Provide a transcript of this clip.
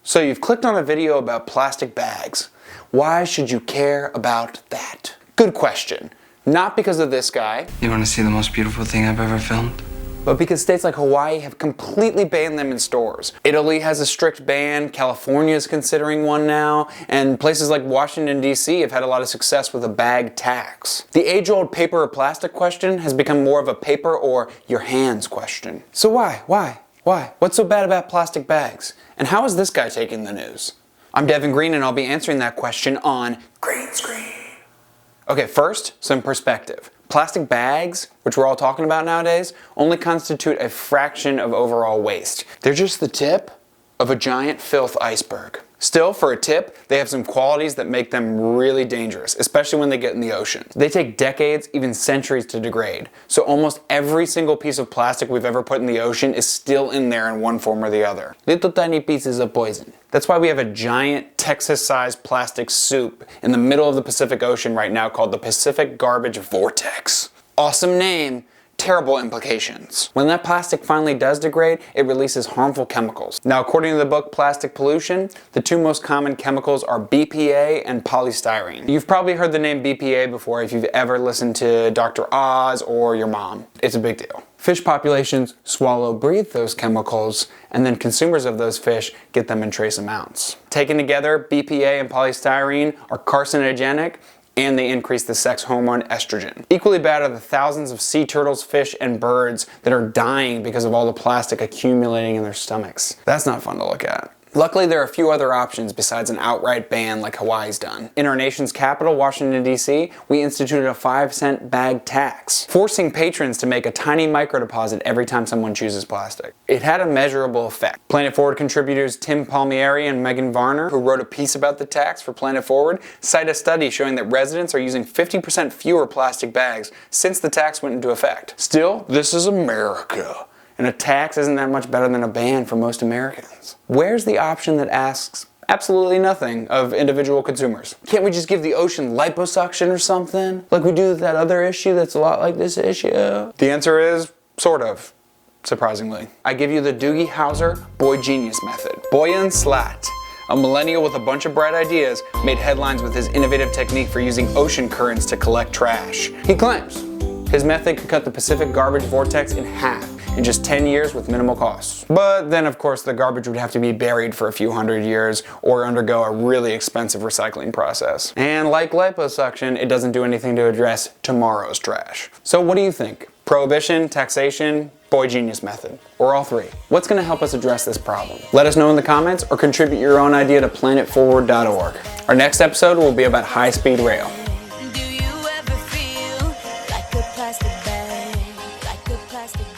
So you've clicked on a video about plastic bags. Why should you care about that? Good question. Not because of this guy. You want to see the most beautiful thing I've ever filmed? But because states like Hawaii have completely banned them in stores. Italy has a strict ban, California is considering one now, and places like Washington, D.C. have had a lot of success with a bag tax. The age-old paper or plastic question has become more of a paper or your hands question. So why? What's so bad about plastic bags? And how is this guy taking the news? I'm Devin Green and I'll be answering that question on Green Screen. Okay, first, some perspective. Plastic bags, which we're all talking about nowadays, only constitute a fraction of overall waste. They're just the tip of a giant filth iceberg. Still, for a tip, they have some qualities that make them really dangerous, especially when they get in the ocean. They take decades, even centuries to degrade. So almost every single piece of plastic we've ever put in the ocean is still in there in one form or the other. Little tiny pieces of poison. That's why we have a giant Texas-sized plastic soup in the middle of the Pacific Ocean right now called the Pacific Garbage Vortex. Awesome name. Terrible implications. When that plastic finally does degrade, it releases harmful chemicals. Now, according to the book Plastic Pollution, the two most common chemicals are BPA and polystyrene. You've probably heard the name BPA before if you've ever listened to Dr. Oz or your mom. It's a big deal. Fish populations breathe those chemicals, and then consumers of those fish get them in trace amounts. Taken together, BPA and polystyrene are carcinogenic, and they increase the sex hormone estrogen. Equally bad are the thousands of sea turtles, fish, and birds that are dying because of all the plastic accumulating in their stomachs. That's not fun to look at. Luckily, there are a few other options besides an outright ban like Hawaii's done. In our nation's capital, Washington, D.C., we instituted a 5-cent bag tax, forcing patrons to make a tiny microdeposit every time someone chooses plastic. It had a measurable effect. Planet Forward contributors Tim Palmieri and Megan Varner, who wrote a piece about the tax for Planet Forward, cite a study showing that residents are using 50% fewer plastic bags since the tax went into effect. Still, this is America. And a tax isn't that much better than a ban for most Americans. Where's the option that asks absolutely nothing of individual consumers? Can't we just give the ocean liposuction or something? Like we do with that other issue that's a lot like this issue? The answer is, sort of, surprisingly. I give you the Doogie Howser Boy Genius method. Boyan Slat, a millennial with a bunch of bright ideas, made headlines with his innovative technique for using ocean currents to collect trash. He claims his method could cut the Pacific Garbage Vortex in half in just 10 years with minimal costs. But then of course the garbage would have to be buried for a few hundred years or undergo a really expensive recycling process. And like liposuction, it doesn't do anything to address tomorrow's trash. So what do you think? Prohibition, taxation, boy genius method, or all three? What's gonna help us address this problem? Let us know in the comments or contribute your own idea to planetforward.org. Our next episode will be about high-speed rail. Do you ever feel like a plastic bag, like a plastic bag?